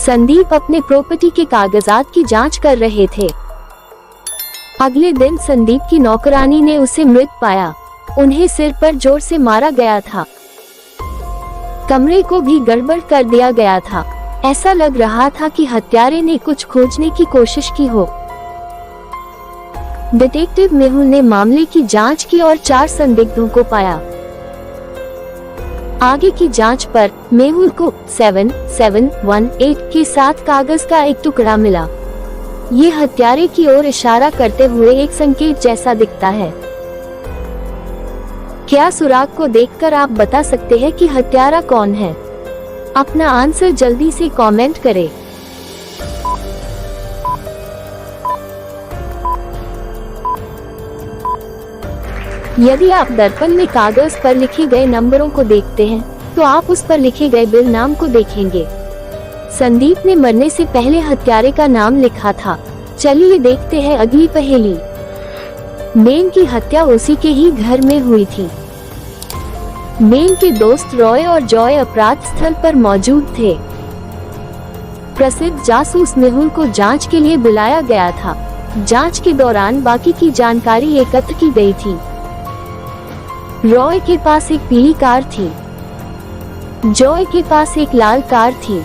संदीप अपने प्रॉपर्टी के कागजात की जांच कर रहे थे। अगले दिन संदीप की नौकरानी ने उसे मृत पाया। उन्हें सिर पर जोर से मारा गया था। कमरे को भी गड़बड़ कर दिया गया था। ऐसा लग रहा था कि हत्यारे ने कुछ खोजने की कोशिश की हो। डिटेक्टिव मेहुल ने मामले की जांच की और 4 संदिग्धों को पाया। आगे की जांच पर मेहुल को 7718 के साथ कागज का एक टुकड़ा मिला। ये हत्यारे की ओर इशारा करते हुए एक संकेत जैसा दिखता है। क्या सुराग को देखकर आप बता सकते हैं कि हत्यारा कौन है? अपना आंसर जल्दी से कमेंट करें। यदि आप दर्पण में कागज पर लिखे गए नंबरों को देखते हैं, तो आप उस पर लिखे गए बिल नाम को देखेंगे। संदीप ने मरने से पहले हत्यारे का नाम लिखा था। चलिए देखते हैं अगली पहेली। मेन की हत्या उसी के ही घर में हुई थी। मेन के दोस्त रॉय और जॉय अपराध स्थल पर मौजूद थे। प्रसिद्ध जासूस मेहुल को जांच के लिए बुलाया गया था। जांच के दौरान बाकी की जानकारी एकत्र की गई थी। रॉय के पास एक पीली कार थी, जॉय के पास एक लाल कार थी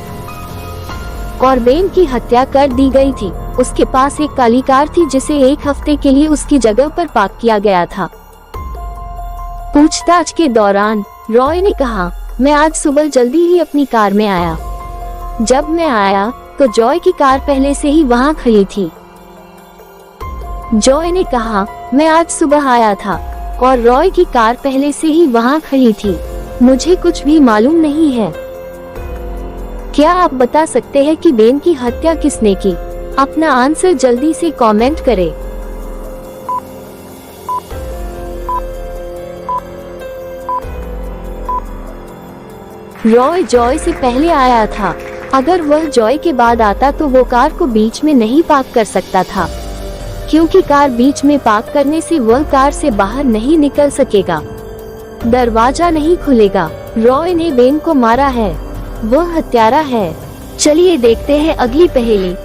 और बेन की हत्या कर दी गई थी। उसके पास एक काली कार थी जिसे 1 हफ्ते के लिए उसकी जगह पर पार्क किया गया था। पूछताछ के दौरान रॉय ने कहा, मैं आज सुबह जल्दी ही अपनी कार में आया। जब मैं आया तो जॉय की कार पहले से ही वहां खड़ी थी। जॉय ने कहा, मैं आज सुबह आया था और रॉय की कार पहले से ही वहां खड़ी थी। मुझे कुछ भी मालूम नहीं है। क्या आप बता सकते हैं कि बेन की हत्या किसने की? अपना आंसर जल्दी से कमेंट करें। रॉय जॉय से पहले आया था। अगर वह जॉय के बाद आता तो वो कार को बीच में नहीं पार्क कर सकता था, क्योंकि कार बीच में पार्क करने से वह कार से बाहर नहीं निकल सकेगा, दरवाजा नहीं खुलेगा। रॉय ने बेन को मारा है, वह हत्यारा है। चलिए देखते हैं अगली पहेली।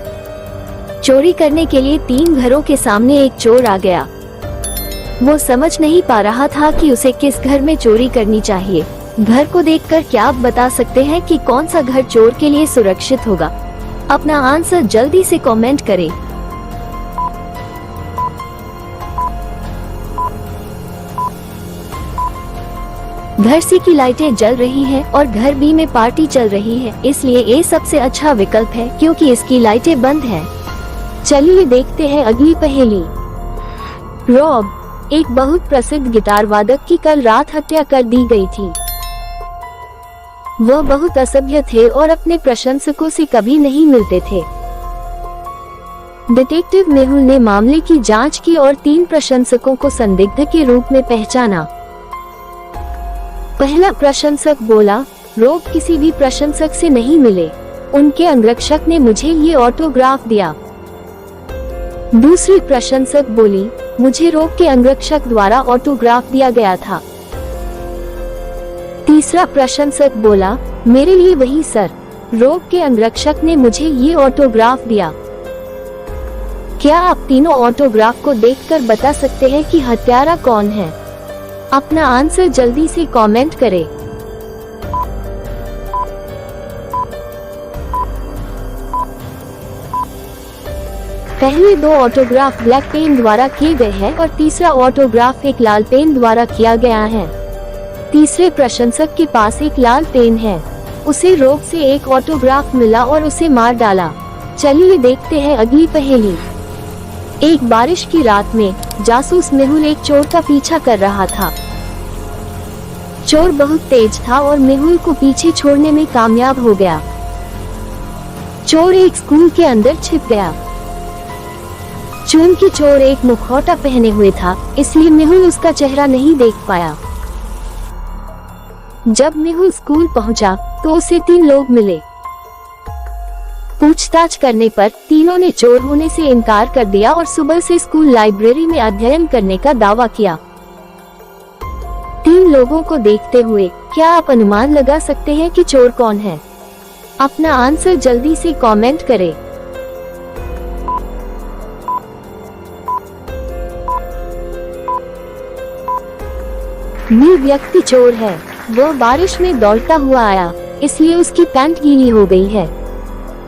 चोरी करने के लिए 3 घरों के सामने एक चोर आ गया। वो समझ नहीं पा रहा था कि उसे किस घर में चोरी करनी चाहिए। घर को देखकर क्या आप बता सकते हैं कि कौन सा घर चोर के लिए सुरक्षित होगा? अपना आंसर जल्दी से कमेंट करें। घर सी की लाइटें जल रही हैं और घर बी में पार्टी चल रही है, इसलिए ये सबसे अच्छा विकल्प है क्योंकि इसकी लाइटें बंद हैं। चलिए देखते हैं अगली पहेली। रॉब, एक बहुत प्रसिद्ध गिटार वादक की कल रात हत्या कर दी गई थी। वह बहुत असभ्य थे और अपने प्रशंसकों से कभी नहीं मिलते थे। डिटेक्टिव मेहुल ने मामले की जांच की और 3 प्रशंसकों को संदिग्ध के रूप में पहचाना। पहला प्रशंसक बोला, रॉब किसी भी प्रशंसक से नहीं मिले। उनके अंगरक्षक ने मुझे ये ऑटोग्राफ दिया। दूसरी प्रशंसक बोली, मुझे रॉब के अंगरक्षक द्वारा ऑटोग्राफ दिया गया था। तीसरा प्रशंसक बोला, मेरे लिए वही सर, रॉब के अंगरक्षक ने मुझे ये ऑटोग्राफ दिया। क्या आप तीनों ऑटोग्राफ को देखकर बता सकते हैं कि हत्यारा कौन है? अपना आंसर जल्दी से कमेंट करें। पहले 2 ऑटोग्राफ ब्लैक पेन द्वारा किए गए हैं और तीसरा ऑटोग्राफ एक लाल पेन द्वारा किया गया है। तीसरे प्रशंसक के पास एक लाल पेन है। उसे रॉब से एक ऑटोग्राफ मिला और उसे मार डाला। चलिए देखते हैं अगली पहेली। एक बारिश की रात में जासूस मेहुल एक चोर का पीछा कर रहा था। चोर बहुत तेज था और मेहुल को पीछे छोड़ने में कामयाब हो गया। चोर एक स्कूल के अंदर छिप गया। चूंकि चोर एक मुखौटा पहने हुए था, इसलिए मेहुल उसका चेहरा नहीं देख पाया। जब मेहुल स्कूल पहुंचा तो उसे 3 लोग मिले। पूछताछ करने पर तीनों ने चोर होने से इनकार कर दिया और सुबह से स्कूल लाइब्रेरी में अध्ययन करने का दावा किया। 3 लोगों को देखते हुए क्या आप अनुमान लगा सकते हैं कि चोर कौन है? अपना आंसर जल्दी से कमेंट करें। नी व्यक्ति चोर है। वह बारिश में दौड़ता हुआ आया, इसलिए उसकी पैंट गीली हो गई है।